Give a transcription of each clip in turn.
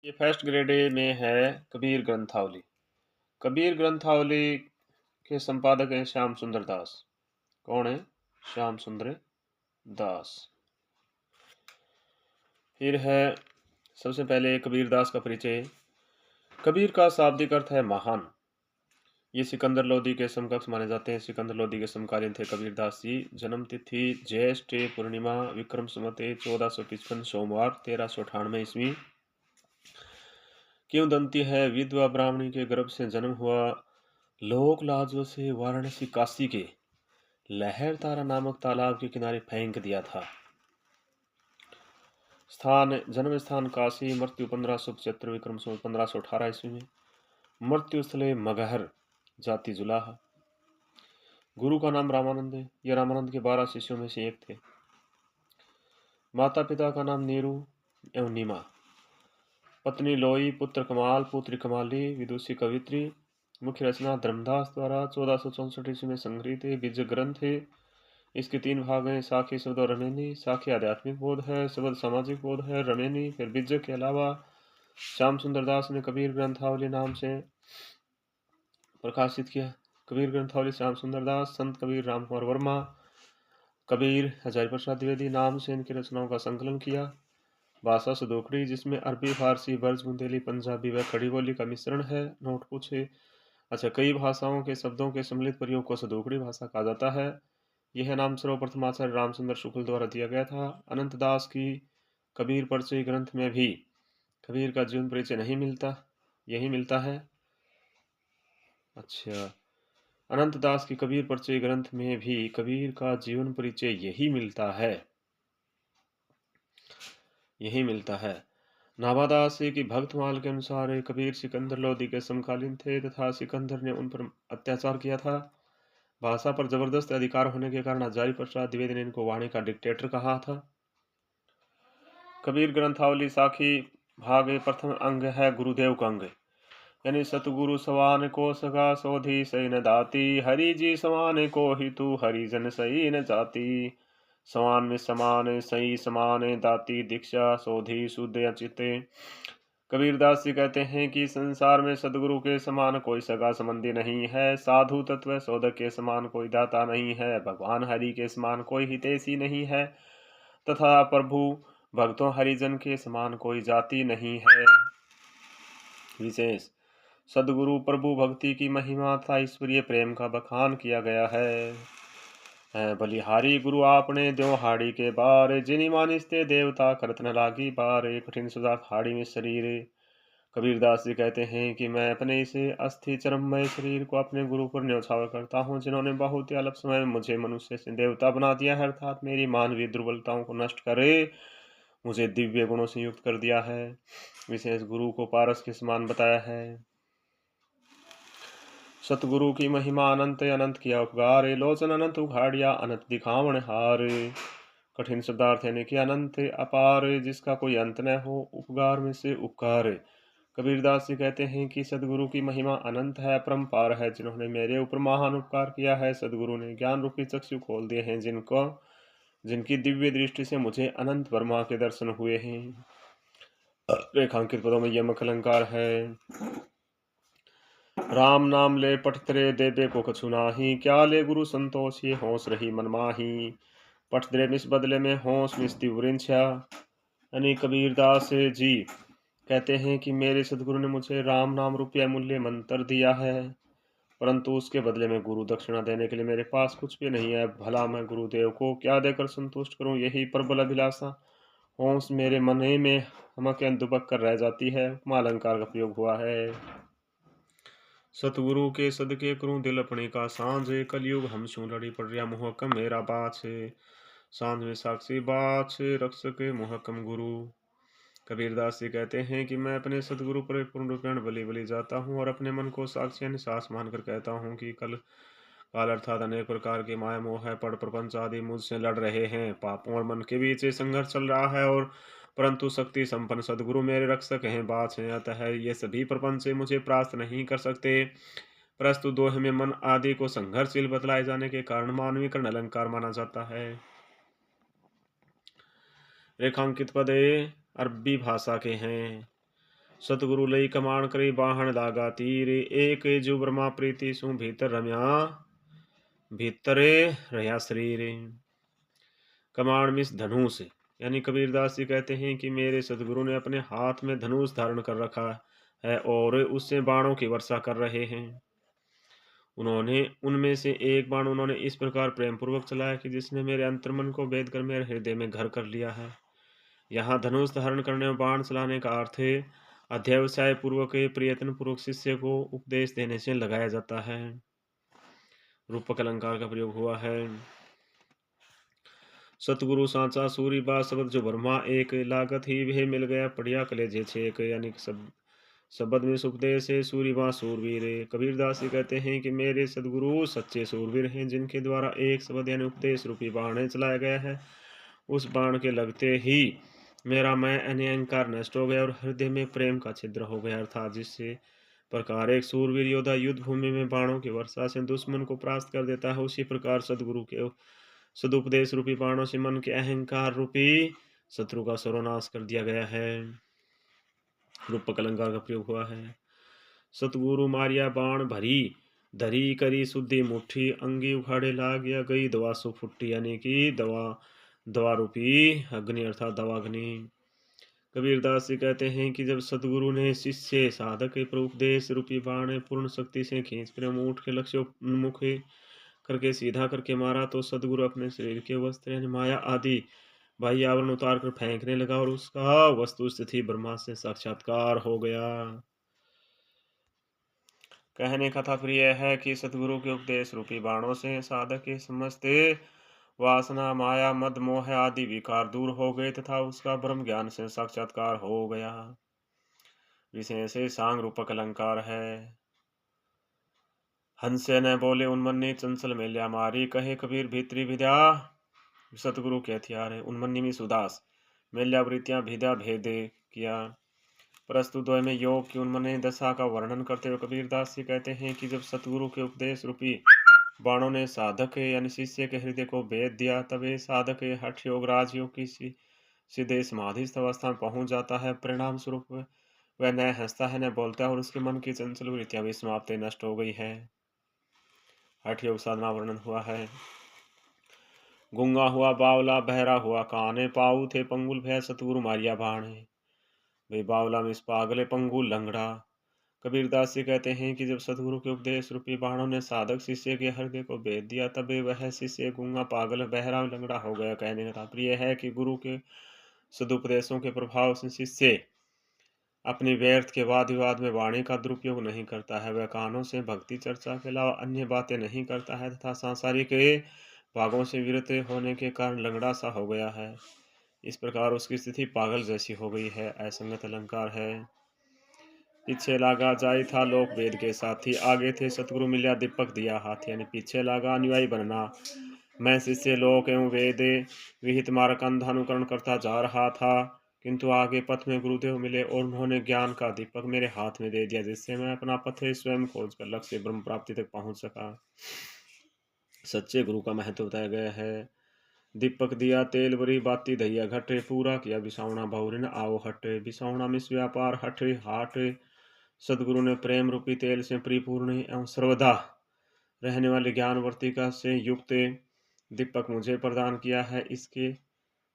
ये first grade A में है कबीर ग्रंथावली। कबीर ग्रंथावली के संपादक हैं श्याम सुंदर दास। कौन है? श्याम सुंदर दास। फिर है सबसे पहले कबीर दास का परिचय। कबीर का शाब्दिक अर्थ है महान। ये सिकंदर लोदी के समकक्ष माने जाते हैं। सिकंदर लोदी के समकालीन थे कबीर दास जी। जन्म तिथि ज्येष्ठ पूर्णिमा विक्रम संवत 1455 सोमवार 1398 ईस्वी। किंवदंती है विधवा ब्राह्मणी के गर्भ से जन्म हुआ। लोक लाजों से वाराणसी काशी के लहर तारा नामक तालाब के किनारे फेंक दिया था। स्थान जन्म स्थान काशी। मृत्यु 1575 विक्रम संवत 1518 ईस्वी में। मृत्यु स्थले मगहर जाति जुलाहा। गुरु का नाम रामानंद है। यह रामानंद के 12 शिष्यों में से एक थे। माता पिता का नाम नीरू एवं नीमा। पत्नी लोई, पुत्र कमाल, पुत्री कमाली, विदुषी कवित्री। मुख्य रचना धर्मदास द्वारा 1464 ईस्वी में संग्रहित बीज ग्रंथ है। इसके 3 भाग हैं, साखी शब्द और रमेनी। साखी आध्यात्मिक बोध है, शब्द सामाजिक बोध है। रमेनी फिर बीज के अलावा श्याम सुंदर दास ने कबीर ग्रंथावली नाम से प्रकाशित किया। कबीर ग्रंथावली श्याम सुंदर दास, संत कबीर राम कुमार वर्मा, कबीर हजारी प्रसाद द्विवेदी नाम से इनकी रचनाओं का संकलन किया। भाषा सदोकड़ी, जिसमें अरबी, फारसी, ब्रज, बुंदेली, पंजाबी व खड़ी बोली का मिश्रण है। नोट पूछे। अच्छा, कई भाषाओं के शब्दों के सम्मिलित प्रयोग को सदोकड़ी भाषा कहा जाता है। यह नाम सर्वप्रथम आचार्य रामचंद्र शुक्ल द्वारा दिया गया था। अनंत दास की कबीर परिचय ग्रंथ में भी कबीर का जीवन परिचय नहीं मिलता, यही मिलता है। अच्छा, अनंत दास की कबीर परिचय ग्रंथ में भी कबीर का जीवन परिचय यही मिलता है, यही मिलता है। नाभादास की भक्तमाल के अनुसार कबीर सिकंदर लोदी के समकालीन थे तथा सिकंदर ने उन पर अत्याचार किया था। भाषा पर जबरदस्त अधिकार होने के कारण हजारी प्रसाद द्विवेदी ने इनको वाणी का डिक्टेटर कहा था। कबीर ग्रंथावली साखी भाग प्रथम अंग है गुरुदेव का अंग, यानी सतगुरु सवान को सगा सोधी सही न दाती। हरि जी सवान को ही तू हरिजन सही न जाती। समान में समान सही समान दाती दीक्षा सोधी शुद्ध अचिते। कबीरदास जी कहते हैं कि संसार में सदगुरु के समान कोई सगा संबंधी नहीं है। साधु तत्व शोधक के समान कोई दाता नहीं है। भगवान हरि के समान कोई हितैषी नहीं है तथा प्रभु भक्तों हरिजन के समान कोई जाति नहीं है। विशेष सदगुरु प्रभु भक्ति की महिमा तथा ईश्वरीय प्रेम का बखान किया गया है। बलिहारी गुरु आपने द्यो हाड़ी के बार, जिनी मानिस्ते देवता करत न लागी बार। कठिन सुजात हाड़ी में शरीर। कबीरदास जी कहते हैं कि मैं अपने इसे अस्थि चरममय शरीर को अपने गुरु पर न्यौछावर करता हूँ, जिन्होंने बहुत ही अल्प समय में मुझे मनुष्य से देवता बना दिया है, अर्थात मेरी मानवीय दुर्बलताओं को नष्ट करे मुझे दिव्य गुणों से युक्त कर दिया है। विशेष गुरु को पारस के समान बताया है। सतगुरु की महिमा अनंत अनंत किया उपकार, लोचन अनंत उघाड़िया अनंत दिखावण हार। कठिन शब्दार्थ यानी कि अनंत अपार, जिसका कोई अंत न हो, उपकार में से उपकार। कबीरदास जी कहते हैं कि सदगुरु की महिमा अनंत है, परम्पार है, जिन्होंने मेरे ऊपर महान उपकार किया है। सदगुरु ने ज्ञान रूपी चक्षु खोल दिए हैं, जिनकी दिव्य दृष्टि से मुझे अनंत वर्मा के दर्शन हुए हैं। रेखांकित पदों में यमक अलंकार है। राम नाम ले पठतरे देबे को कछु नाही, क्या ले गुरु संतोष ये होश रही मन माही। पठतरे मिस बदले में होश मिस तिवरिंछा, यानी कबीरदास जी कहते हैं कि मेरे सदगुरु ने मुझे राम नाम रूपी अमूल्य मंत्र दिया है, परंतु उसके बदले में गुरु दक्षिणा देने के लिए मेरे पास कुछ भी नहीं है। भला मैं गुरुदेव को क्या देकर संतुष्ट करूं, यही प्रबल अभिलाषा होश मेरे मने में हमक दुबक कर रह जाती है। उपमा अलंकार का प्रयोग हुआ है। सतगुरु के सदके करूं दिल अपने का सांझ, कलयुग हम छू लड़ी पड़ रहा मुहकम मेरा बाछ। सांझ में साक्षी बाछ रक्षक मुहकम गुरु। कबीरदास जी कहते हैं कि मैं अपने सदगुरु पर पूर्ण रूपेण बलि बलि जाता हूँ और अपने मन को साक्षी यानी सास मानकर कहता हूँ कि काल अर्थात अनेक प्रकार के माया मोह पड़ प्रपंच आदि मुझसे लड़ रहे हैं। पापों और मन के बीच संघर्ष चल रहा है, और परंतु शक्ति संपन्न सदगुरु मेरे रक्षक हैं, बाछ हैं। अतः ये सभी प्रपंच से मुझे प्राप्त नहीं कर सकते। प्रस्तुत दोहे में मन आदि को संघर्षशील बतलाए जाने के कारण मानवीकरण अलंकार माना जाता है। रेखांकित पद अरबी भाषा के हैं। सतगुरु लई कमाण करी बाहन लागा तीर, एक जो ब्रह्मा प्रीति सु भीतर रम्या, भीतरे रहा शरीर। कमाण मिस धनुष, यानी कबीरदास जी कहते हैं कि मेरे सदगुरु ने अपने हाथ में धनुष धारण कर रखा है और उससे बाणों की वर्षा कर रहे हैं। उन्होंने उनमें से एक बाण उन्होंने इस प्रकार प्रेम पूर्वक चलाया कि जिसने मेरे अंतर्मन को भेद कर मेरे हृदय में घर कर लिया है। यहाँ धनुष धारण करने और बाण चलाने का अर्थ है अध्यवसाय पूर्वक प्रयत्न पूर्वक शिष्य को उपदेश देने से लगाया जाता है। रूपक अलंकार का प्रयोग हुआ है। सतगुरु सांचा सूरी बा शब्द जो ब्रह्मा एक लागत ही वह मिल गया पढ़िया कलेजे छेक, यानी शब्द में उपदेश है सूरीबा सूरवीर। कबीरदास जी कहते हैं कि मेरे सदगुरु सच्चे सूरवीर हैं जिनके द्वारा एक शब्द यानी उपदेश रूपी बाण चलाया गया है। उस बाण के लगते ही मेरा मैं अहंकार नष्ट हो गया और हृदय में प्रेम का छिद्र हो गया, अर्थात जिससे प्रकार एक सूरवीर योद्धा युद्ध भूमि में बाणों की वर्षा से दुश्मन को परास्त कर देता है, उसी प्रकार सदगुरु के सदुपदेश रूपी बाणों से मन के अहंकार रूपी शत्रु का सर्वनाश कर दिया गया है। रूपक अलंकार का प्रयोग हुआ है। सतगुरु मारिया बाण भरी धरी करी शुद्धि मुट्ठी, अंगी उखाड़े लाग या गई दवा सु फुट्टी, यानी कि दवा रूपी अग्नि अर्थात दवाग्नि। कबीरदास जी कहते हैं कि जब सतगुरु ने शिष्य साधक के उपदेश रूपी बाण पूर्ण शक्ति से खींच कर ऊँट के लक्ष्य उन्मुख करके सीधा करके मारा तो सदगुरु अपने शरीर के वस्त्र यानी माया आदि बाह्य आवरण उतार कर फेंकने लगा और उसका वस्तु स्थिति ब्रह्मा से साक्षात्कार हो गया। कहने का तात्पर्य यह है कि सतगुरु के उपदेश रूपी बाणों से साधक के समस्त वासना माया मद मोह आदि विकार दूर हो गए तथा उसका ब्रह्म ज्ञान से साक्षात्कार हो गया। विषय से सांग रूपक अलंकार है। हंसे न बोले उन्मन्नी चंचल मेल्या मारी, कहे कबीर भीतरी विद्या सतगुरु के हथियार है। उन्मन्नी में सुदास, मेल्या वृत्तियां विद्या भेद किया। प्रस्तुत द्वय में योग की उन्मन्नी दशा का वर्णन करते हुए कबीरदास जी कहते हैं कि जब सतगुरु के उपदेश रूपी बाणों ने साधक यानी शिष्य के हृदय को भेद दिया तब ये साधक हठ योग राजयोग की सीधे समाधिस्थ अवस्था में पहुंच जाता है। परिणाम स्वरूप वह न हंसता है न बोलता है और उसके मन की चंचल वृत्तियां भी समाप्त नष्ट हो गई है। हठ योग साधना वर्णन हुआ है। गूंगा हुआ बावला बहरा हुआ काने, पाऊ थे पंगुल भय सतगुरु मारिया बाणे। वे बावला में इस पागले पंगुल लंगड़ा। कबीरदास जी कहते हैं कि जब सतगुरु के उपदेश रूपी बाणों ने साधक शिष्य के हृदय को भेद दिया तब वह शिष्य गूंगा पागल बहरा लंगड़ा हो गया। कहने का तात्पर्य है कि गुरु के सदुपदेशों के प्रभाव से शिष्य अपनी व्यर्थ के वाद विवाद में वाणी का दुरुपयोग नहीं करता है। वह कानों से भक्ति चर्चा के अलावा अन्य बातें नहीं करता है तथा सांसारिक भागों से विरत होने के कारण लंगड़ा सा हो गया है। इस प्रकार उसकी स्थिति पागल जैसी हो गई है। असंगत अलंकार है। पीछे लागा जाय था लोक वेद के साथी, आगे थे सतगुरु मिल्या दीपक दिया हाथ, यानी पीछे लागा अनुयायी बनना। मैं शिष्य लोक एवं वेद विहित मार्ग का अनुकरण करता जा रहा था, किंतु आगे पथ में गुरुदेव मिले और उन्होंने ज्ञान का दीपक मेरे हाथ में दे दिया, जिससे मैं अपना पथ स्वयं खोज कर लक्ष्य ब्रह्म प्राप्ति तक पहुंच सका। सच्चे गुरु का महत्व बताया गया है। दीपक दिया तेल बरी बाती दहिया घटे, पूरा किया बिसावना बहुरिन आओ हटे। बिसावना मिस व्यापार हटे हाट, सदगुरु ने प्रेम रूपी तेल से परिपूर्ण एवं सर्वदा रहने वाले ज्ञान वर्तिका से युक्त दीपक मुझे प्रदान किया है। इसके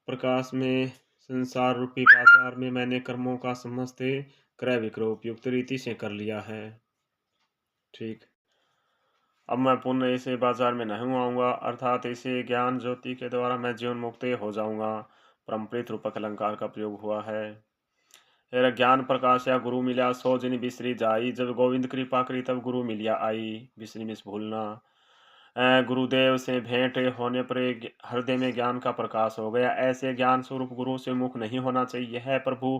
प्रकाश में संसार रूपी बाजार में मैंने कर्मों का समस्त क्रय विक्रय उपयुक्त रीति से कर लिया है। ठीक, अब मैं पुनः इसे बाजार में नहीं आऊंगा, अर्थात इसे ज्ञान ज्योति के द्वारा मैं जीवन मुक्त हो जाऊंगा। परमप्रीत रूपक अलंकार का प्रयोग हुआ है। हेरा ज्ञान प्रकाश या गुरु मिला सो जिन बिसरी जाई, जब गोविंद कृपा करी तब गुरु मिलिया आई। बिसरी मिस भूलना। गुरुदेव से भेंट होने पर हृदय में ज्ञान का प्रकाश हो गया। ऐसे ज्ञान स्वरूप गुरु से मुख नहीं होना चाहिए है। प्रभु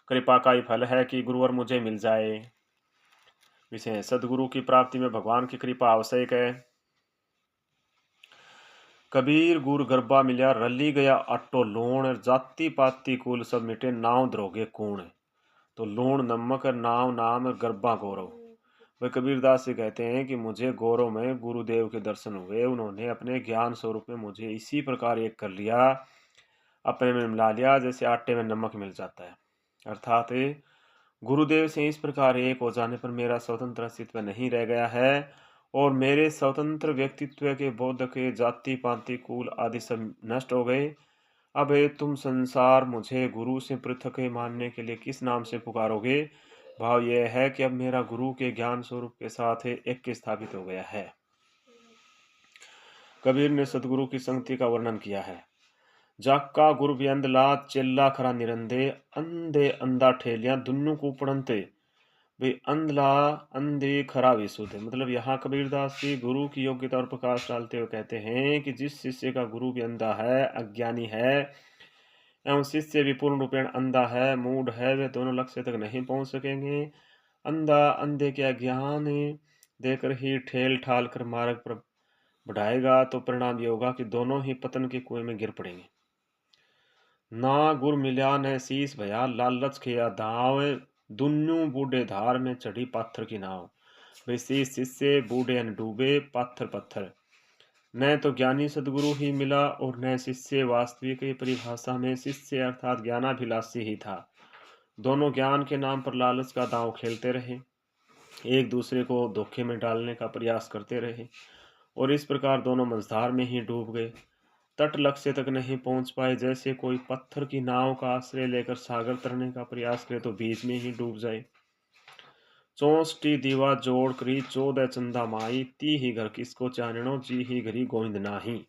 कृपा का ही फल है कि गुरुवर मुझे मिल जाए। विषय सदगुरु की प्राप्ति में भगवान की कृपा आवश्यक है। कबीर गुर गरबा मिल्या रली गया आटो लूण, जाति पाति कुल सब मिटे नाव द्रोगे कूण। तो लूण नमक नाव नाम गरबा गौरव। वह कबीरदास जी कहते हैं कि मुझे गौरव में गुरुदेव के दर्शन हुए। उन्होंने अपने ज्ञान स्वरूप में मुझे इसी प्रकार एक कर लिया, अपने में मिला लिया जैसे आटे में नमक मिल जाता है। अर्थात गुरुदेव से इस प्रकार एक हो जाने पर मेरा स्वतंत्र अस्तित्व नहीं रह गया है और मेरे स्वतंत्र व्यक्तित्व के बोध के जाति पाति कुल आदि सब नष्ट हो गए। अब तुम संसार मुझे गुरु से पृथक मानने के लिए किस नाम से पुकारोगे? भाव यह है कि अब मेरा गुरु के ज्ञान स्वरूप के साथ ऐक्य स्थापित हो गया है। कबीर ने सतगुरु की संगति का वर्णन किया है। जाका गुरु भी अंधला चेला खरा निरंदे अंधे अंधा ठेलिया दुन्नु को पढ़नते भाई अंधला अंधे खरा विशुद्ध। मतलब यहाँ कबीरदास जी गुरु की योग्यता और प्रकाश डालते हुए कहते हैं कि जिस शिष्य का गुरु भी अंधा है, अज्ञानी है एवं शिष्य भी पूर्ण रूपेण अंधा है, मूढ़ है, वे दोनों लक्ष्य तक नहीं पहुंच सकेंगे। अंधा अंधे के अज्ञान देकर ही ठेल ठाल कर मार्ग पर बढ़ाएगा तो परिणाम ये होगा कि दोनों ही पतन के कुएं में गिर पड़ेंगे। ना गुर मिल्या न शीस भया लालच खिया दाव दुन्नू बूढ़े धार में चढ़ी पाथर की नाव। वे शीस शिष्य बूढ़े न डूबे पाथर पत्थर। न तो ज्ञानी सदगुरु ही मिला और न शिष्य। वास्तविक परिभाषा में शिष्य अर्थात ज्ञानाभिलाषी ही था। दोनों ज्ञान के नाम पर लालच का दांव खेलते रहे, एक दूसरे को धोखे में डालने का प्रयास करते रहे और इस प्रकार दोनों मझधार में ही डूब गए। तट लक्ष्य तक नहीं पहुंच पाए। जैसे कोई पत्थर की नाव का आश्रय लेकर सागर तरने का प्रयास करे तो बीच में ही डूब जाए। चौष्टी दीवा जोड़ करी 14 चंदा माई, ती ही घर किसको चानणो जी ही घरी गोविंद नाही।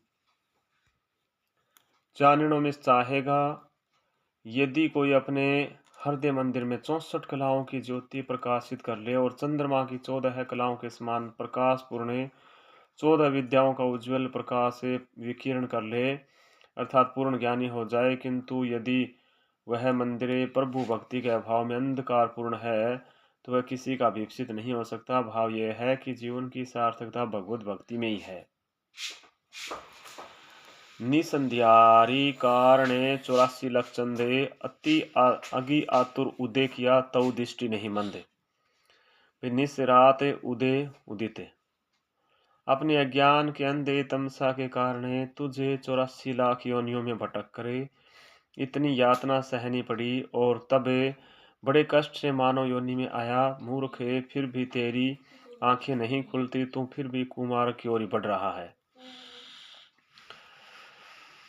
चानणों में चाहेगा यदि कोई अपने हृदय मंदिर में 64 कलाओं की ज्योति प्रकाशित कर ले और चंद्रमा की 14 कलाओं के समान प्रकाश पूर्ण 14 विद्याओं का उज्जवल प्रकाश से विकिरण कर ले अर्थात पूर्ण ज्ञानी हो जाए, किंतु यदि वह मंदिर प्रभु भक्ति के अभाव में अंधकार पूर्ण है तो वह किसी का विकसित नहीं हो सकता। भाव यह है कि जीवन की सार्थकता भगवत भक्ति में ही है। निसंध्यारी कारणे 84 लख चंदे अति अगी आतुर उदय किया तव दृष्टि नहीं मंदे। निस रात उदय उदित अपने अज्ञान के अंधे तमसा के कारण तुझे 84 लाख योनियों में भटक करे इतनी यातना सहनी पड़ी और तब बड़े कष्ट से मानव योनि में आया। मूर्ख है, फिर भी तेरी आंखें नहीं खुलती, तू फिर भी कुमार की ओर बढ़ रहा है।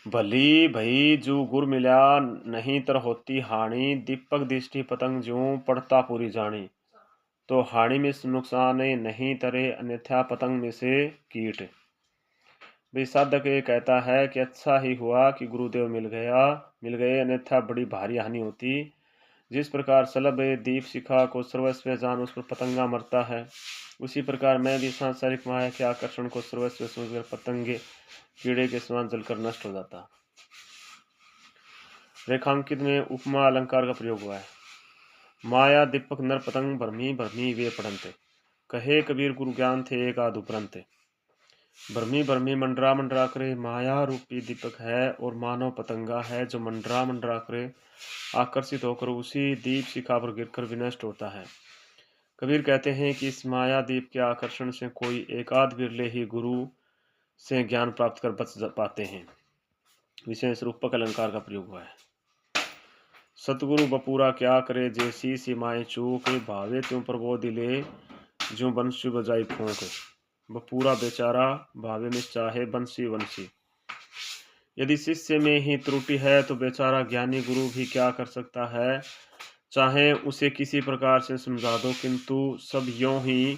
भली भई जू गुर मिला नहीं तर होती हानि, दीपक दृष्टि पतंग जू पड़ता पूरी जानी। तो हानि में नुकसान नहीं तरे अन्यथा पतंग में से कीट। भाई साधक ये कहता है कि अच्छा ही हुआ कि गुरुदेव मिल गए अन्यथा बड़ी भारी हानि होती। जिस प्रकार सलभ दीप शिखा को सर्वस्व जान उस पर पतंगा मरता है, उसी प्रकार मैं भी सांसारिक माया के आकर्षण को सर्वस्व समझकर पतंगे कीड़े के समान जलकर नष्ट हो जाता। रेखांकित में उपमा अलंकार का प्रयोग हुआ है। माया दीपक नर पतंग भरमी भरमी वे पढ़नते। कहे कबीर गुरु ज्ञान थे एक आध उपरंते। भरमी भरमी मंडरा मंडरा करे माया रूपी दीपक है और मानव पतंगा है जो मंडरा मंडरा करे आकर्षित होकर उसी दीप शिखा पर गिरकर विनष्ट होता है। कबीर कहते हैं कि इस माया दीप के आकर्षण से कोई एकाध बिरले ही गुरु से ज्ञान प्राप्त कर बच पाते हैं। विशेष रूपक अलंकार का प्रयोग हुआ है। सतगुरु बपूरा क्या करे जैसी सीमाएं चूक, भावे त्यों प्रबोध दिले जो बंसी बजाई फूंक। बपूरा बेचारा भावे में चाहे बंसी वंशी। यदि शिष्य में ही त्रुटि है तो बेचारा ज्ञानी गुरु भी क्या कर सकता है। चाहे उसे किसी प्रकार से समझा दो किंतु सब यों ही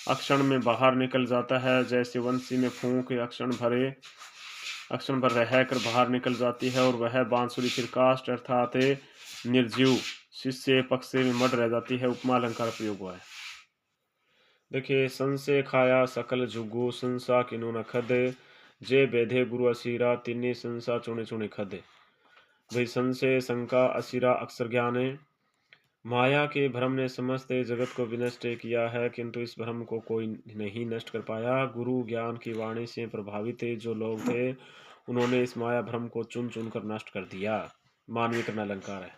अक्षण में बाहर निकल जाता है। जैसे वंशी में फूंक अक्षण भर रहकर बाहर निकल जाती है और वह बांसुरी फिर काष्ठ अर्थात निर्जीव शिष्य पक्ष में मड रह जाती है। उपमा अलंकार प्रयोग हुआ है। देखिए, संशय खाया सकल जुगु संसा किनु न खद, जे बेधे गुरु असीरा तिन्नी संसा चुने चुने खद। भाई संशय शंका असीरा अक्षर ज्ञान है। माया के भ्रम ने समस्त जगत को विनष्ट किया है किंतु इस भ्रम को कोई नहीं नष्ट कर पाया। गुरु ज्ञान की वाणी से प्रभावित जो लोग थे उन्होंने इस माया भ्रम को चुन चुन कर नष्ट कर दिया। मानवीकरण अलंकार है।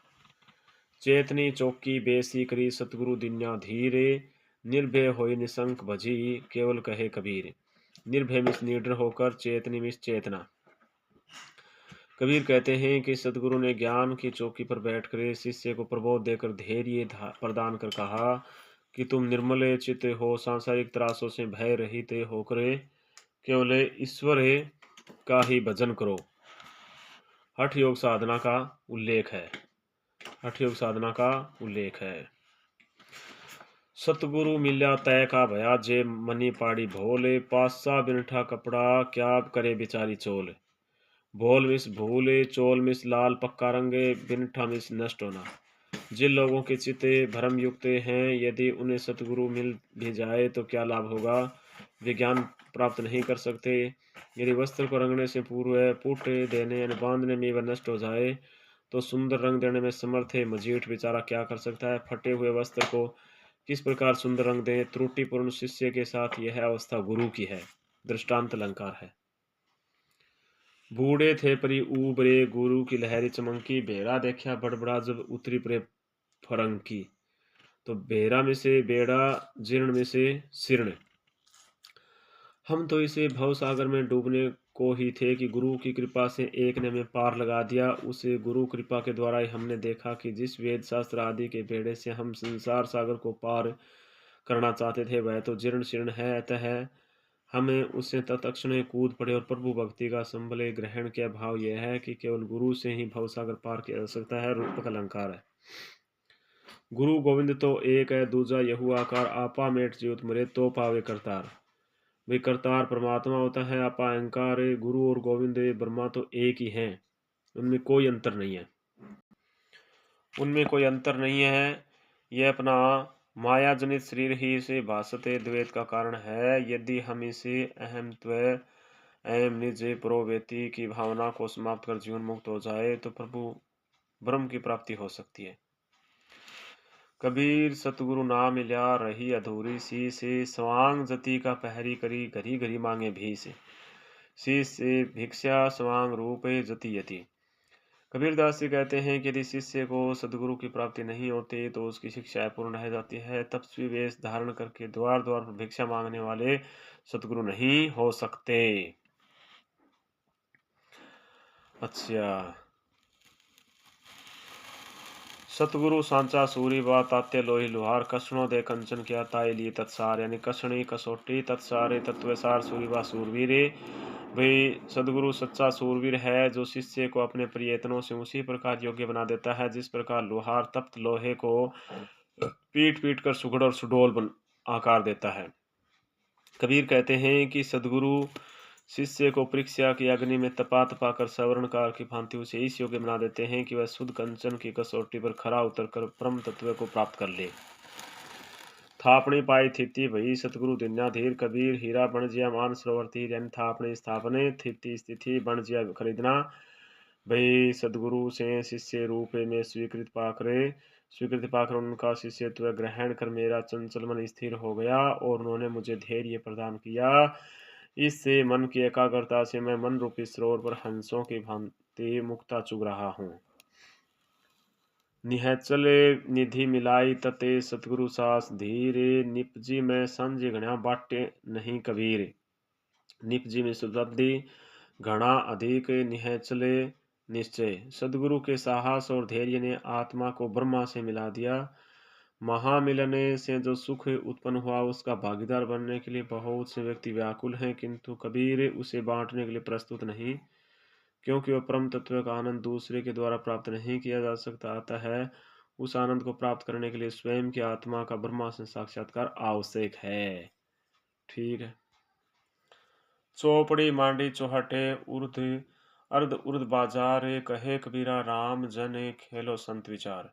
चेतनी चौकी बेसी करी सतगुरु दिन्या धीरे, निर्भय होई निशंक भजी केवल कहे कबीर। निर्भय मिस निडर होकर, चेतनी मिस चेतना। कबीर कहते हैं कि सतगुरु ने ज्ञान की चौकी पर बैठकर शिष्य को प्रबोध देकर धैर्य प्रदान कर कहा कि तुम निर्मल चित्त हो, सांसारिक त्रासों से भय रहित होकर केवल ईश्वर का ही भजन करो। हठ योग साधना का उल्लेख है। हठ योग साधना का उल्लेख है। सतगुरु मिल्या तय का भया जे मनी पाड़ी भोले, पासा बिनठा कपड़ा क्या करे बिचारी चोल। भोल मिस भूले चोल मिस लाल पक्का रंगे, बिनठा मिस नष्ट होना। जिन लोगों के चित्ते भ्रम युक्त हैं, यदि उन्हें सतगुरु मिल भी जाए तो क्या लाभ होगा। वे ज्ञान प्राप्त नहीं कर सकते। यदि वस्त्र को रंगने से पूर्व पुट देने यानी बांधने में वह नष्ट हो जाए तो सुंदर रंग देने में समर्थ है मजीठ बेचारा क्या कर सकता है। फटे हुए वस्त्र को किस प्रकार सुंदर रंग दें। त्रुटिपूर्ण शिष्य के साथ यह अवस्था गुरु की है। दृष्टांत अलंकार है। बूढ़े थे परी ऊबरे, गुरु की लहरी चमंकी, बेड़ा देखा बड़बड़ा जब उतरी परे फरंकी। तो बेड़ा में से बेड़ा, जीर्ण में से शीर्ण। हम तो इसे भव सागर में डूबने को ही थे कि गुरु की कृपा से एक ने हमें पार लगा दिया। उसे गुरु कृपा के द्वारा ही हमने देखा कि जिस वेद शास्त्र आदि के बेड़े से हम संसार सागर को पार करना चाहते थे वह तो जीर्ण शीर्ण है। अतः हमें उससे तत्क्षण कूद पड़े और प्रभु भक्ति का संबल ग्रहण के भाव यह है कि केवल गुरु से ही भवसागर पार किया जा सकता है। रूपक अलंकार है। गुरु गोविंद तो एक है, दूजा यहू आकार, आपा मेट ज्योत मरे तो पावे करतार। वे करतार परमात्मा होता है, आपा अहंकार है। गुरु और गोविंद ब्रह्मा तो एक ही हैं, उनमें कोई अंतर नहीं है। उनमें कोई अंतर नहीं है। यह अपना माया जनित शरीर ही से भासते द्वैत का कारण है। यदि हम इसे अहमत्व एवं निज प्रोवेति की भावना को समाप्त कर जीवन मुक्त हो जाए तो प्रभु ब्रह्म की प्राप्ति हो सकती है। कबीर सतगुरु ना मिल्या रही अधूरी सी से, स्वांग जति का पहरी करी घरी घरी मांगे भी से भिक्षा स्वांग रूपे जति यति। कबीरदास जी कहते हैं कि यदि शिष्य को सदगुरु की प्राप्ति नहीं होती तो उसकी शिक्षा पूर्ण रह जाती है। तपस्वी वेश धारण करके द्वार द्वार पर भिक्षा मांगने वाले सदगुरु नहीं हो सकते। अच्छा, सतगुरु सांचा सूरी बा तात्य लोही लुहार, कसणो दे कंचन किया ताई ली तत्सार। यानी कसणी कसोटी तत्सारे तत्वसार सूरीबा सूरवीरे। भाई सदगुरु सच्चा सूरवीर है जो शिष्य को अपने प्रयत्नों से उसी प्रकार योग्य बना देता है जिस प्रकार लोहार तप्त लोहे को पीट पीट कर सुगड़ और सुडोल आकार देता है। कबीर कहते हैं कि सदगुरु शिष्य को परीक्षा की अग्नि में तपा तपा कर सवर्णकार की भांति उसे इस योग्य बना देते हैं कि वह शुद्ध कंचन की कसौटी पर खरा उतरकर परम तत्व को प्राप्त कर ले। थापणी पाई थिति भई सतगुरु दिन्याधीर, कबीर हीरा बन जिया मान सरोवर तीर। यानी थापणी स्थापने थिति स्थिति बन जिया खरीदना। भई सदगुरु से शिष्य रूप में स्वीकृति पाकर उनका शिष्यत्व ग्रहण कर मेरा चंचल मन स्थिर हो गया और उन्होंने मुझे धैर्य प्रदान किया। इससे मन की एकाग्रता से मैं मन रूपी सरोवर पर हंसों की भांति मुक्ता चुग रहा हूँ। निहचले निधि मिलाई तते सतगुरु सास धीरे, निपजी में संज घणा बाटे नहीं कबीर। निपजी में सुलब्धि घना अधिक निहचले निश्चय। सदगुरु के साहस और धैर्य ने आत्मा को ब्रह्मा से मिला दिया। महामिलन से जो सुख उत्पन्न हुआ उसका भागीदार बनने के लिए बहुत से व्यक्ति व्याकुल हैं, किंतु कबीर उसे बांटने के लिए प्रस्तुत नहीं, क्योंकि वह परम तत्व का आनंद दूसरे के द्वारा प्राप्त नहीं किया जा सकता। आता है उस आनंद को प्राप्त करने के लिए स्वयं की आत्मा का ब्रह्मा से साक्षात्कार आवश्यक है। ठीक है। चौपड़ी मांडी चौहटे उर्द अर्ध उर्द बाजार, कहे कबीरा राम जन खेलो संत विचार।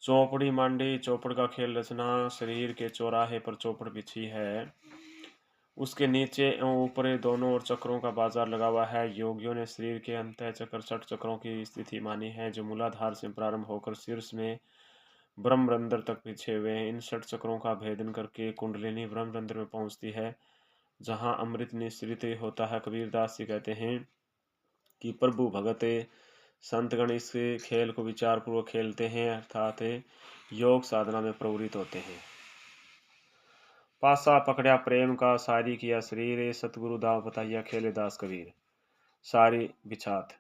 चौपड़ी मांडी, चौपड़ का खेल रचना। शरीर के चौराहे पर चौपड़ बिछी है, उसके नीचे एवं ऊपर दोनों ओर चक्रों का बाजार लगा हुआ है। योगियों ने शरीर के अंतः चक्र 6 चक्रों की स्थिति मानी है जो मूलाधार से प्रारंभ होकर शीर्ष में ब्रह्मरंध्र तक बिछे हुए हैं। इन 6 चक्रों का भेदन करके कुंडलिनी ब्रह्मरंध्र में पहुंचती है जहां अमृत निश्रित होता है। कबीरदास जी कहते हैं कि प्रभु भगत संतगण इस खेल को विचार पूर्वक खेलते हैं, अर्थात योग साधना में प्रवृत्त होते हैं। पासा पकड़ा प्रेम का, सारी किया शरीर, सतगुरु दाव बताइया खेले दास कबीर। सारी बिछात।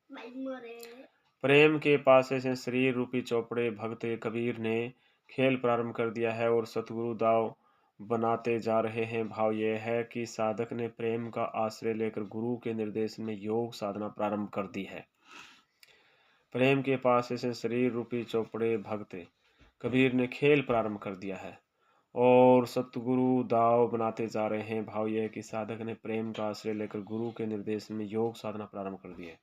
प्रेम के पासे से शरीर रूपी चौपड़े भक्त कबीर ने खेल प्रारंभ कर दिया है और सतगुरु दाव बनाते जा रहे हैं। भाव यह है कि साधक ने प्रेम का आश्रय लेकर गुरु के निर्देश में योग साधना प्रारंभ कर दी है। प्रेम के पासे से शरीर रूपी चौपड़े भक्त कबीर ने खेल प्रारंभ कर दिया है और सतगुरु दाव बनाते जा रहे हैं। भाव यह है कि साधक ने प्रेम का आश्रय लेकर गुरु के निर्देश में योग साधना प्रारंभ कर दी है।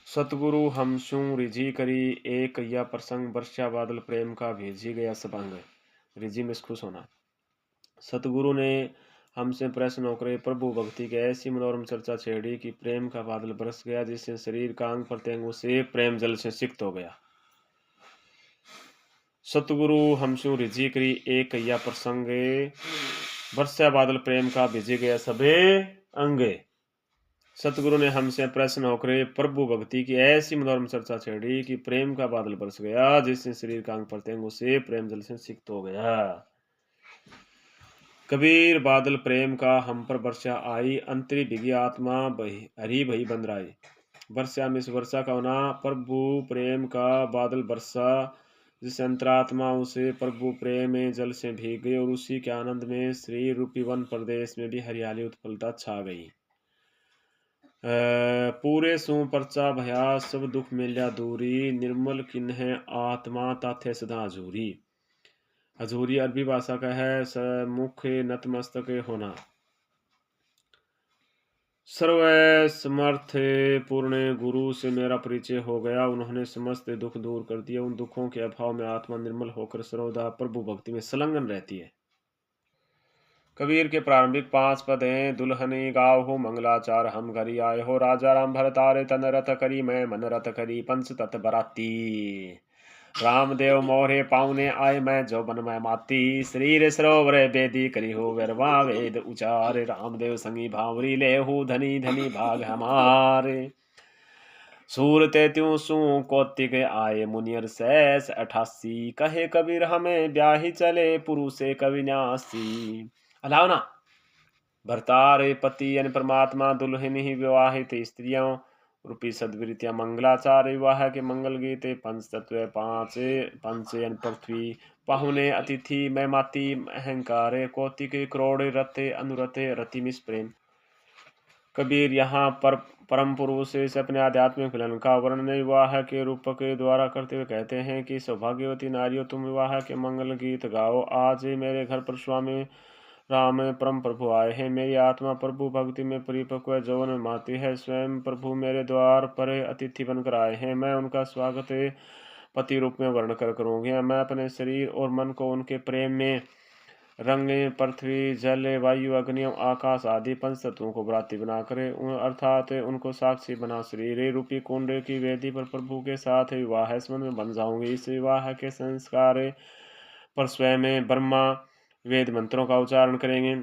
सतगुरु हमसू रिझी करी एक या प्रसंग वर्षा बादल प्रेम का भेजी गया सब अंग। रिझी में खुश होना। सतगुरु ने हमसे प्रश्न होकर प्रभु भक्ति की ऐसी मनोरम चर्चा छेड़ी कि प्रेम का बादल बरस गया, जिससे शरीर का अंग प्रत्यंग से प्रेम जल से सिक्त हो गया। सतगुरु हमसू रिझी करी एक या प्रसंगे वर्षा बादल प्रेम का भेजे गया सबे अंगे। सतगुरु ने हमसे प्रश्न होकर प्रभु भक्ति की ऐसी मनोरम चर्चा छेड़ी कि प्रेम का बादल बरस गया, जिससे शरीर का अंग प्रत्यंग से प्रेम जल से सिक्त हो गया। कबीर बादल प्रेम का हम पर वर्षा आई, अंतरी भिगी आत्मा हरी भई बंदराई। वर्षा में इस वर्षा का होना प्रभु प्रेम का बादल बरसा, जिससे अंतरात्मा उसे प्रभु प्रेम में जल से भीग गई और उसी के आनंद में श्री रूपी वन प्रदेश में भी हरियाली उत्पलता छा गई। पूरे सु परचा भया सब दुख मिल्या दूरी, निर्मल किन्ह आत्मा ताथे सदा हजूरी। हजूरी अरबी भाषा का है मुख नतमस्तक होना। सर्व समर्थ पूर्ण गुरु से मेरा परिचय हो गया, उन्होंने समस्त दुख दूर कर दिए। उन दुखों के अभाव में आत्मा निर्मल होकर सर्वदा प्रभु भक्ति में संलग्न रहती है। कबीर के प्रारंभिक 5 पद हैं। दुल्हनी गाव हो मंगलाचार, हम घरी आए हो राजा राम भरतारे, तन रथ करी मैं मन रथ करी पंच तत् बराती। रामदेव मोरे पाउने आए मैं जो बन मैं माती, शरीर सरोवर बेदी करी हो गरबा वेद उचार। रामदेव संगी भावरी ले हो धनी धनी भाग हमारे, सूरते त्यों सू कौतिक आए मुनियर सैस 88। कहे कबीर हमें ब्याही चले पुरुषे कविन्यासी। अलाव ना भरतारे पति यानी परमात्मा, दुल्हन ही विवाहित स्त्रियों रूपी सदवृत्तियां, मंगलाचार विवाह के मंगल गीते, पंच तत्व 5 पंच यानी पृथ्वी, पाहुने अतिथि, मैं माती अहंकार, कौतिक करोड़ रथे अनुरथे रतिमिस प्रेम। कबीर यहाँ पर परम पुरुष से अपने आध्यात्मिक मिलन का वर्णन विवाह के रूप के द्वारा करते हुए कहते हैं कि सौभाग्यवती नारियों, तुम विवाह के मंगल गीत गाओ। आज मेरे घर पर स्वामी राम परम प्रभु आए हैं। मेरी आत्मा प्रभु भक्ति में परिपक्व जौवन में माती है। स्वयं प्रभु मेरे द्वार पर अतिथि बनकर आए हैं। मैं उनका स्वागत पति रूप में वर्ण कर करूँगी। मैं अपने शरीर और मन को उनके प्रेम में रंगे पृथ्वी जल वायु अग्नि आकाश आदि पंच तत्वों को व्राती बनाकर अर्थात उनको साक्षी बना शरीर रूपी कुंड की वेदी पर प्रभु के साथ विवाह संबंध में बन जाऊंगी। इस विवाह के संस्कार पर स्वयं ब्रह्मा वेद मंत्रों का उच्चारण करेंगे।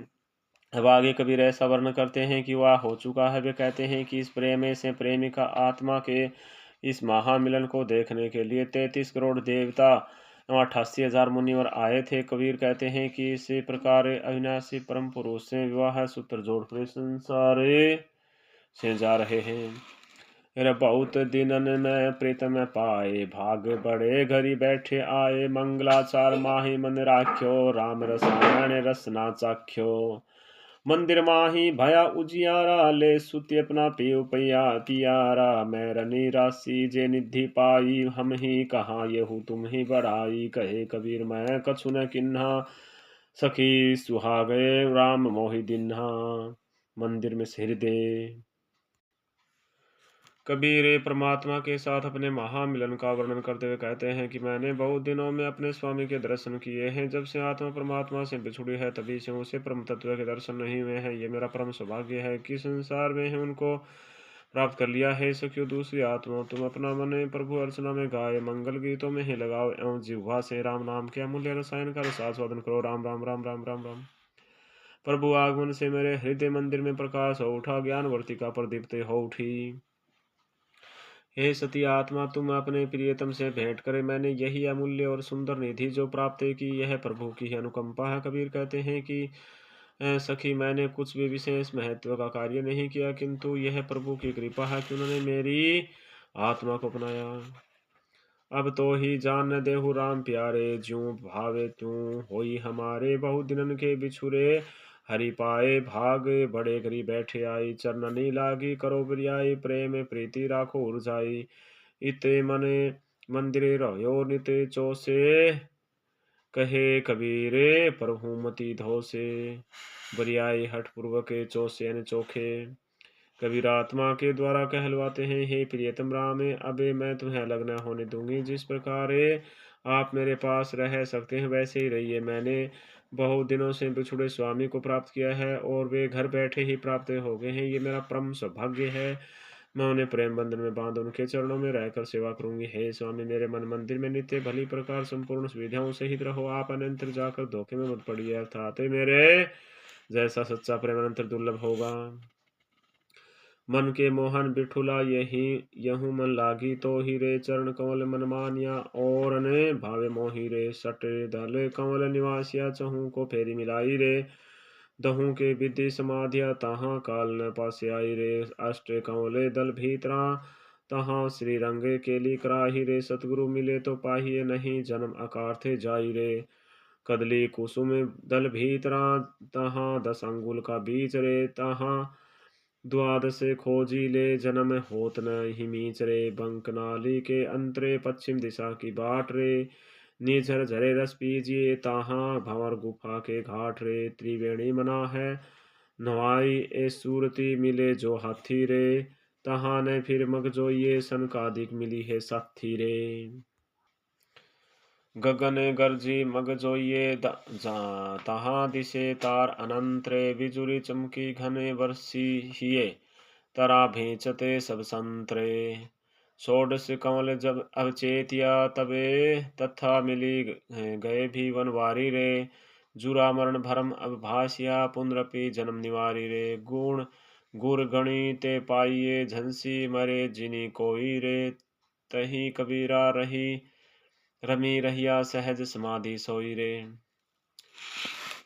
अब आगे कबीर ऐसा वर्णन करते हैं कि वह हो चुका है। वे कहते हैं कि इस प्रेम से प्रेमिका आत्मा के इस महामिलन को देखने के लिए 33 करोड़ देवता 88,000 मुनिवर आए थे। कबीर कहते हैं कि इसी प्रकार अविनाशी परम पुरुष से विवाह सूत्र जोड़कर संसार से जा रहे हैं। बहुत दिनन में प्रीतम पाए, भाग बड़े घरी बैठे आए। मंगलाचार माही मन राख्यो, राम रसायन रसना चाख्यो। मंदिर माही भया उजियारा, ले सुति अपना पियो पियारा। मैं रनी राशि जे निधि पाई, हम ही कहाँ येहू तुम ही बड़ाई। कहे कबीर मैं कछु न किन्हा, सखी सुहागे राम मोहि दिन्हा। मंदिर में सिर दे। कबीर परमात्मा के साथ अपने महामिलन का वर्णन करते हुए कहते हैं कि मैंने बहुत दिनों में अपने स्वामी के दर्शन किए हैं। जब से आत्मा परमात्मा से बिछुड़ी है, तभी से उसे परम तत्व के दर्शन नहीं हुए हैं। ये मेरा परम सौभाग्य है कि संसार में है उनको प्राप्त कर लिया है। सखियो दूसरी आत्मा, तुम अपना मन प्रभु अर्चना में गाए, मंगल गीतों में ही लगाओ एवं जिह्वा से राम नाम के अमूल्य रसायन का रसास्वादन करो। राम राम राम राम राम राम। प्रभु आगमन से मेरे हृदय मंदिर में प्रकाश हो उठा, ज्ञान वर्तिका पर दीप्त हो उठी। हे सती आत्मा, तुम अपने प्रियतम से भेंट करे। मैंने यही अमूल्य और सुंदर निधि जो प्राप्त की, यह प्रभु की अनुकंपा है। कबीर कहते हैं कि सखी, मैंने कुछ भी विशेष महत्व का कार्य नहीं किया, किंतु यह प्रभु की कृपा है कि उन्होंने मेरी आत्मा को अपनाया। अब तो ही जान देहु राम प्यारे, ज्यों भावे त्यों होई हमारे। बहु दिनन के बिछुरे हरि पाए, भाग बड़े घरी बैठे आई। चरणनी लागी करो बिरियाई, प्रेम प्रीति राखो उरजाई। इते मने मंदिरे रहो निते चौसे, कहे कबीरे प्रभु मति धोसे। बरियाई हठ पूर्वक चौसे अन चोखे, कबीर आत्मा के द्वारा कहलवाते हैं, हे प्रियतम राम, अबे मैं तुम्हें अलग न होने दूंगी। जिस प्रकार आप मेरे पास रह सकते हैं वैसे ही रहिए। मैंने बहुत दिनों से बिछुड़े स्वामी को प्राप्त किया है और वे घर बैठे ही प्राप्त हो गए हैं। ये मेरा परम सौभाग्य है। मैं उन्हें प्रेम बंधन में बांध उनके चरणों में रहकर सेवा करूंगी। हे स्वामी, मेरे मन मंदिर में नित्य भली प्रकार संपूर्ण सुविधाओं सहित रहो। आप अनंतर जाकर धोखे में मत पड़िए, अर्थात मेरे जैसा सच्चा प्रेम अनंतर दुर्लभ होगा। मन के मोहन बिठुला यही यहूँ मन लागी, तो ही रे चरण कमल मन मानिया। और ने भावे मोहि रे सटे दल कमल निवासिया, चहु को फेरी मिलाई रे। दहु के विधि समाधिया, तहाँ काल न पास आई रे। अष्ट कमले दल भीतरा, तहाँ श्री रंगे केली कराही रे। सतगुरु मिले तो पाहिए, नहीं जन्म अकार थे जाई रे। कदली कुसुम दल भीतरा, तहाँ 10 अंगुल का बीच रे। तहाँ द्वादश खोजी ले, जन्म होत न हिमीच रे। बंक नाली के अंतरे, पश्चिम दिशा की बाट रे। निझर झरे रस पीजिए, ताहाँ भंवर गुफा के घाट रे। त्रिवेणी मना है नवाई, ए सूरती मिले जो हाथी रे। तहाँ ने फिर मग जोइए, सनकादिक मिली है साथी रे। गगन गरजी मग जोइए, तहाँ दिसे तार अनंत रे। बिजुरी चमकी घने बरसी हिये, तरा भेंचते सब संतरे। षोडश कमल जब अवचेतिया, तबे तथा मिली गए भी वनवारी रे। जुरा मरण भरम अवभाषिया, पुनरपि जन्म निवारी रे। गुण गुर गणी ते पाइये, झंसी मरे जिनी कोई रे। तही कबीरा रही रमी रहिया, सहज समाधि सोई रे।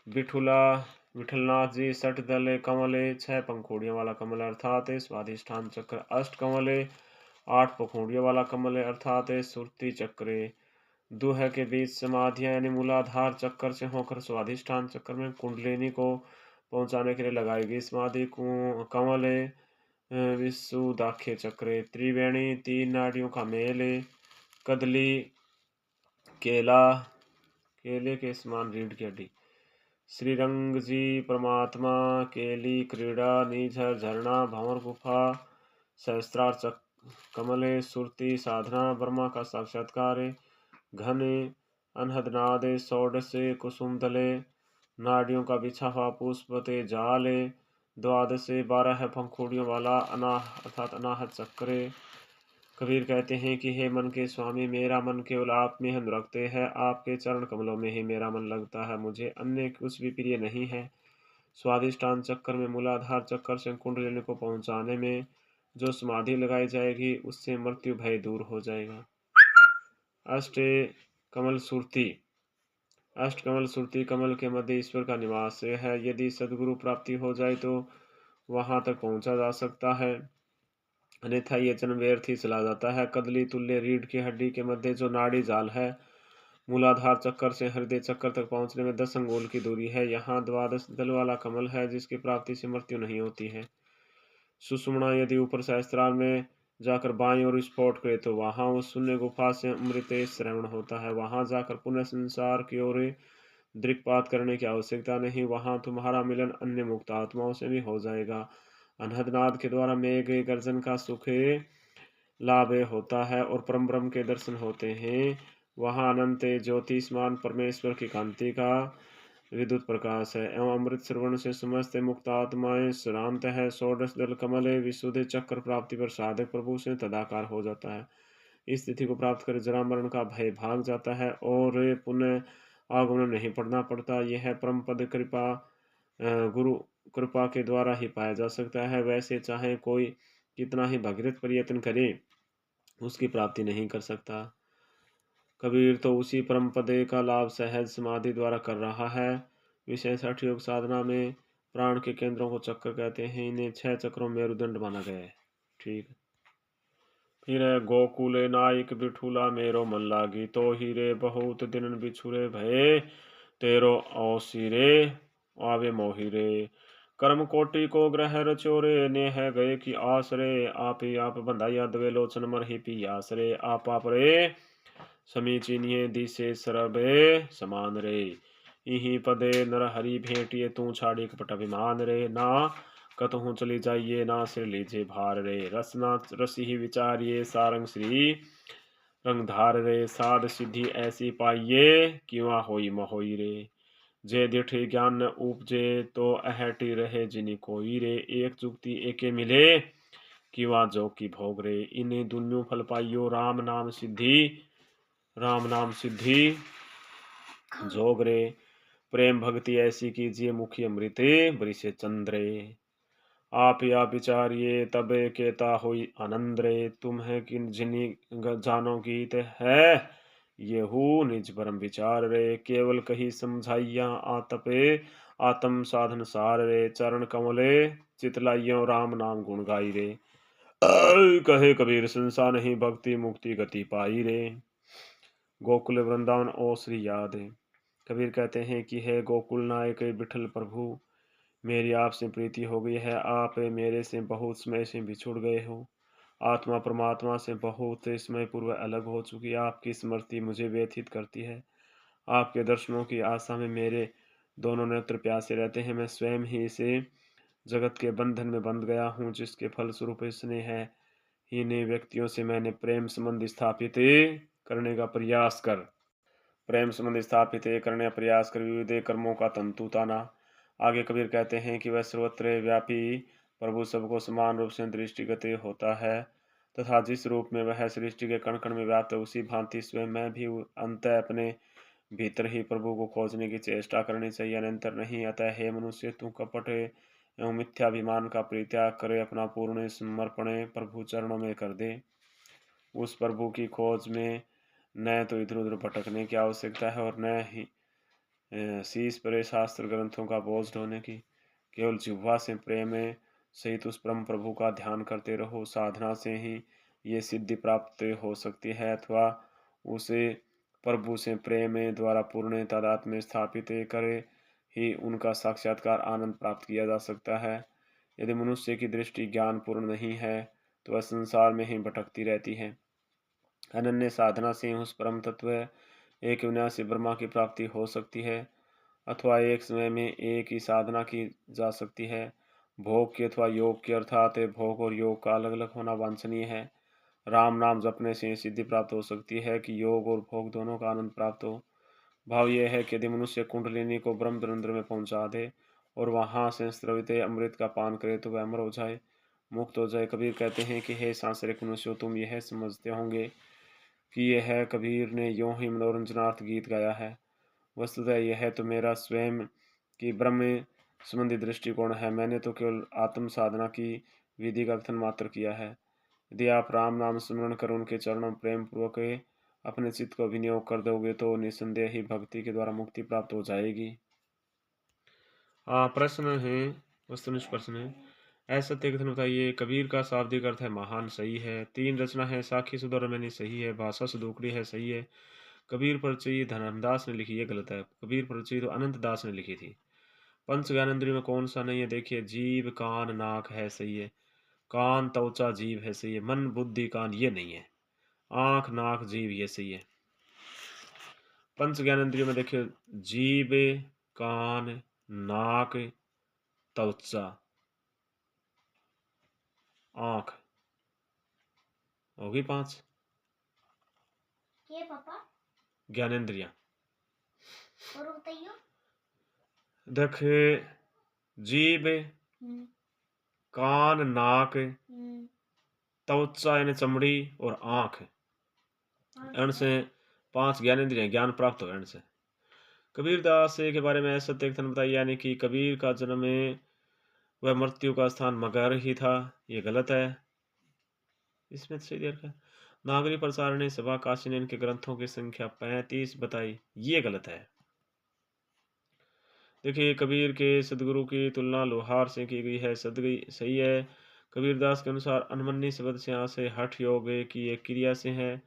बिठुला विठलनाथ जी सठ दल कमले, 6 पंखुड़ियों वाला कमल अर्थात स्वाधिष्ठान चक्र। अष्ट कमले 8 पंखुड़ियों वाला कमल अर्थात सुरति चक्र। दुह के बीच समाधियां यानी मूलाधार चक्कर से होकर स्वाधिष्ठान चक्र में कुंडलिनी को पहुंचाने के लिए लगाई गई समाधि कमल विशुदाख्य चक्र। त्रिवेणी 3 नाड़ियों का मेल। कदली केला केले के समान रीढ़ की हड्डी। श्रीरंग जी परमात्मा, केली क्रीड़ा, नीझर झरना, भंवर गुफा, सहस्त्रार कमले, सुरति साधना, ब्रह्मा का साक्षात्कार, घने अनहदनाद, षोडश कुसुम दले, नाड़ियों का बिछा हुआ पुष्पते जाले। द्वादश 12 पंखुड़ियों वाला अर्थात अनाहत चक्र। कबीर कहते हैं कि हे मन के स्वामी, मेरा मन केवल आप में हम रखते हैं। आपके चरण कमलों में ही मेरा मन लगता है। मुझे अन्य कुछ भी प्रिय नहीं है। स्वादिष्टान चक्कर में मूलाधार चक्कर से कुंडलिनी को पहुंचाने में जो समाधि लगाई जाएगी, उससे मृत्यु भय दूर हो जाएगा। अष्ट कमल सुरति। अष्ट कमल सुरति कमल के मध्य ईश्वर का निवास है। यदि सदगुरु प्राप्ति हो जाए तो वहां तक पहुंचा जा सकता है, अन्यथा ये जन्म व्यर्थ ही चला जाता है। कदली तुल्य रीढ़ की हड्डी के मध्य जो नाड़ी जाल है, मूलाधार चक्कर से हृदय चक्कर तक पहुंचने में 10 अंगुल की दूरी है। यहाँ द्वादश दल वाला कमल है, जिसकी प्राप्ति से मृत्यु नहीं होती है। सुषुम्ना यदि ऊपर सहस्त्रार में जाकर बाईं ओर स्फोट करे तो वहां उस शून्य गुफा से अमृत श्रवण होता है। वहां जाकर पुनः संसार की ओर दृक्पात करने की आवश्यकता नहीं। वहां तुम्हारा मिलन अन्य मुक्त आत्माओं से भी हो जाएगा। अनहदनाद के द्वारा मेघ गर्जन का सुख लाभ होता है और परम ब्रह्म के दर्शन होते हैं। वहाँ अनंत ज्योतिष्मान परमेश्वर की कांति का विद्युत प्रकाश है एवं अमृत श्रवण से समस्त मुक्त आत्माएं शांत है। षोडश दल कमल विशुद्ध चक्र प्राप्ति पर साधक प्रभु से तदाकार हो जाता है। इस स्थिति को प्राप्त कर जरा मरण का भय भाग जाता है और पुनः आगमन नहीं पड़ना पड़ता। यह परम पद कृपा गुरु कृपा के द्वारा ही पाया जा सकता है। वैसे चाहे कोई कितना ही भगीरथ प्रयत्न करे, उसकी प्राप्ति नहीं कर सकता। कबीर तो उसी परम पदे का लाभ सहज समाधि द्वारा कर रहा है विशेष हठ योग साधना में प्राण के केंद्रों को चक्र कहते हैं। इन्हें 6 चक्रों में मेरुदंड माना गया है। ठीक। फिर है गोकुले नायक बिठूला मेरो मन लागी, तो हीरे बहुत दिन बिछुरे भये, तेरो औसिरे आवे मोहिरे। कर्म कोटि को ग्रह रचोरे, ने है गए की आसरे, आप ही आप बंधाइया दवे लोचन मर ही पी आसरे। आप रे समीचीनिये दिसे सरबे समान रे, इही पदे नर हरि भेटिए, तू छाड़ी कपट अभिमान रे। ना कतहु चली जाइए, ना सिर लीजिए भार रे, रसना रसी ही विचारिए, सारंग श्री रंगधार रे। साध सिद्धि ऐसी पाइये, क्यों होई महोई रे। जे दिठ ज्ञान न उपजे, तो अहटी रहे जिनि कोई रे। एक जुक्ति एके मिले, किवा जो की भोग रे। इन्हें दुन्नु फल पाइयो, राम नाम सिद्धि जोग रे। प्रेम भक्ति ऐसी कीजिए, मुखी अमृत बरिसे चंद्रे। आप या विचारिए, तबे केता हुई आनंद रे। तुम है किन जिनी जानो गीत है, येहू निज परम विचार रे। केवल कही समझाइया, आतपे आत्म साधन सार रे। चरण कमले चितलाइयो, राम नाम गुण गाई रे। कहे कबीर संसा नहीं, भक्ति मुक्ति गति पाई रे। गोकुल वृंदावन ओ श्री याद। कबीर कहते हैं कि हे गोकुल नायक विठल प्रभु, मेरी आपसे प्रीति हो गई है। आप मेरे से बहुत समय से बिछुड़ गए हो। आत्मा परमात्मा से बहुत समय पूर्व अलग हो चुकी। आपकी स्मृति मुझे व्यथित करती है। आपके दर्शनों की आशा में मेरे दोनों नेत्र प्यासे रहते हैं। मैं स्वयं ही इसे जगत के बंधन में बंध गया हूँ, जिसके फलस्वरूप स्नेह हीन व्यक्तियों से मैंने प्रेम संबंध स्थापित करने का प्रयास कर विविध कर्मों का तंतु ताना। आगे कबीर कहते हैं कि वह सर्वत्र व्यापी प्रभु सबको समान रूप से दृष्टिगत होता है, तथा जिस रूप में वह सृष्टि के कण कण में व्याप्त है, उसी भांति स्वयं मैं भी अंत अपने भीतर ही प्रभु को खोजने की चेष्टा करनी चाहिए, अनंतर नहीं। अतः हे मनुष्य, तू कपट एवं मिथ्याभिमान का परित्याग करे, अपना पूर्ण समर्पण प्रभु चरणों में कर दे। उस प्रभु की खोज में न तो इधर उधर भटकने की आवश्यकता है, और न ही शीश पर शास्त्र ग्रंथों का बोझ ढोने की। केवल जिह्वा से प्रेम सहित उस परम प्रभु का ध्यान करते रहो। साधना से ही ये सिद्धि प्राप्त हो सकती है, अथवा उसे प्रभु से प्रेम द्वारा पूर्ण तादात्म्य में स्थापित करे ही उनका साक्षात्कार आनंद प्राप्त किया जा सकता है। यदि मनुष्य की दृष्टि ज्ञान पूर्ण नहीं है, तो वह संसार में ही भटकती रहती है। अनन्य साधना से उस परम तत्व एक विनाशी ब्रह्मा की प्राप्ति हो सकती है, अथवा एक समय में एक ही साधना की जा सकती है। भोग की अथवा योग की, अर्थात भोग और योग का अलग अलग होना वांछनीय है। राम नाम जपने से सिद्धि प्राप्त हो सकती है कि योग और भोग दोनों का आनंद प्राप्त हो। भाव यह है कि यदि मनुष्य कुंडलिनी को ब्रह्म धुरंधर में पहुंचा दे और वहां से स्रवित अमृत का पान करे, तो वह अमर हो जाए, मुक्त हो जाए। कबीर कहते हैं कि हे सांसारिक मनुष्यों, तुम यह समझते होंगे कि यह कबीर ने यूं ही मनोरंजनार्थ गीत गाया है। वस्तुतः यह तो मेरा स्वयं की ब्रह्म संबंधी दृष्टिकोण है। मैंने तो केवल आत्म साधना की विधि का कथन मात्र किया है। यदि आप राम नाम स्मरण कर उनके चरणों में प्रेम पूर्वक अपने चित्त को विनियोग कर दोगे, तो निसंदेह ही भक्ति के द्वारा मुक्ति प्राप्त हो जाएगी। प्रश्न है, वस्तुनिष्ठ प्रश्न है। ऐसा कथन बताइए। कबीर का शाब्दिक अर्थ है महान, सही है। 3 रचना है, साखी सुधरमणि सही है, भाषा सुदूकड़ी है, सही है। कबीर परिचय धनदास ने लिखी है, गलत है। कबीर परिचय तो अनंत दास ने लिखी थी। पंच ज्ञानेंद्रिय में कौन सा नहीं है? देखिए, जीव कान नाक है, सही है। कान त्वचा जीव है, सही है। मन बुद्धि कान ये नहीं है। आंख नाक जीव ये सही है। पंच ज्ञानेंद्रिय में देखिए, जीव कान नाक त्वचा आंख होगी 5 ज्ञानेंद्रिया। और बताइए, देखे, जीभ कान नाक त्वचा यानी चमड़ी और आंख, इनसे 5 ज्ञानेंद्रिय ज्ञान प्राप्त हो इनसे। कबीरदास के बारे में ऐसा कथन बताइए, यानी कि कबीर का जन्म में वह मृत्यु का स्थान मगहर ही था, ये गलत है। इसमें सही देर का नागरी प्रसारणी सभा काशी ने इनके ग्रंथों की संख्या 35 बताई, ये गलत है। देखिए, कबीर के सद्गुरु की तुलना लोहार से की गई है, सही है। कबीरदास के अनुसार अनमन्नी शब्द से यहाँ से हठ योग की एक क्रिया से है।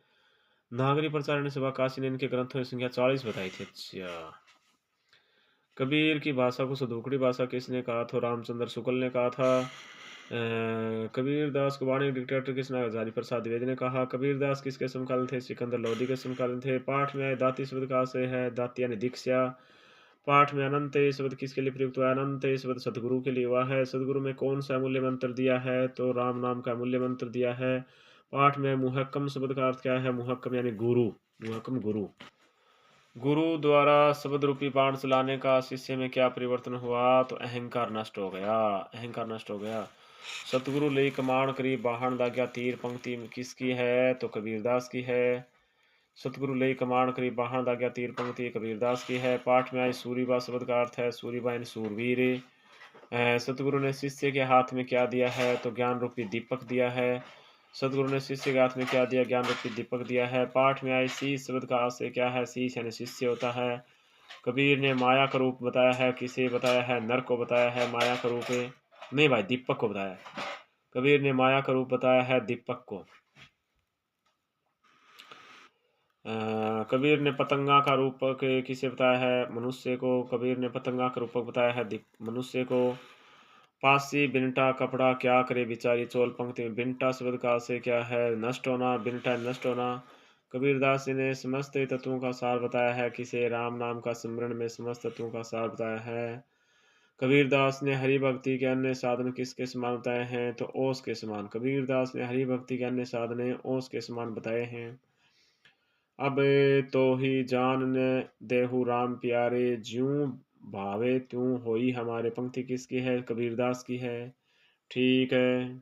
नागरी प्रचारण सभा काशी ने इनके ग्रंथों की संख्या 40 बताई थी। अच्छा। कबीर की भाषा को सदुकड़ी भाषा किसने कहा था? रामचंद्र शुक्ल ने कहा था। कबीरदास को वाणिज्य डिक्टेटर किसने? हजारी प्रसाद द्विवेदी ने कहा। कबीरदास किसके समकालीन थे? सिकंदर लोधी के समकालीन थे। पाठ में आए दाती शब्द कहाँ से है? दाती यानी दीक्षा। पाठ में अनंत ये शब्द किसके लिए प्रयुक्त हुआ है? अनंत ये शब्द सदगुरु के लिए हुआ है। सदगुरु में कौन सा अमूल्य मंत्र दिया है? तो राम नाम का अमूल्य मंत्र दिया है। पाठ में मुहक्कम शब्द का अर्थ क्या है? मुहक्कम यानी गुरु। मुहक्कम गुरु। गुरु द्वारा शब्द रूपी बाण चलाने का शिष्य में क्या परिवर्तन हुआ? तो अहंकार नष्ट हो गया। अहंकार नष्ट हो गया। सतगुरु ले कमाण करी बाहन दाग्या तीर पंक्ति किसकी है? तो कबीरदास की है। सतगुरु ले कमाण करी बाहन दाग्या तीर पंक्ति कबीरदास की है। पाठ में आई सूरीबा शब्द का अर्थ है सूरीबा यानी सूरवीर। सतगुरु ने शिष्य के हाथ में क्या दिया है? तो ज्ञान रूपी दीपक दिया है। सतगुरु ने शिष्य के हाथ में क्या दिया? ज्ञान रूपी दीपक दिया है। पाठ में आई शीश शब्द का आशय क्या है? शीश यानी शिष्य होता है। कबीर ने माया का रूप बताया है। किसे बताया है? नर को बताया है माया का रूप है। नहीं भाई, दीपक को बताया है। कबीर ने माया का रूप बताया है दीपक को। कबीर ने पतंगा का रूप किसे बताया है? मनुष्य को। कबीर ने पतंगा का रूपक बताया है मनुष्य को। पासी बिनटा कपड़ा क्या करे बिचारी चोल पंक्ति में बिनटा शब्द का आशय क्या है? नष्ट होना। बिनटा नष्ट होना। कबीरदास जी ने समस्त तत्वों का सार बताया है। किसे? राम नाम का सिमरन में समस्त तत्वों का सार बताया है। कबीरदास ने हरि भक्ति के अन्य साधन किसके समान बताए हैं? तो ओस के समान। कबीरदास ने हरि भक्ति के अन्य साधन ओस के समान बताए हैं। अब तो ही जान न देहु राम प्यारे ज्यों भावे त्यों होई हमारे पंक्ति किसकी है? कबीरदास की है। ठीक है।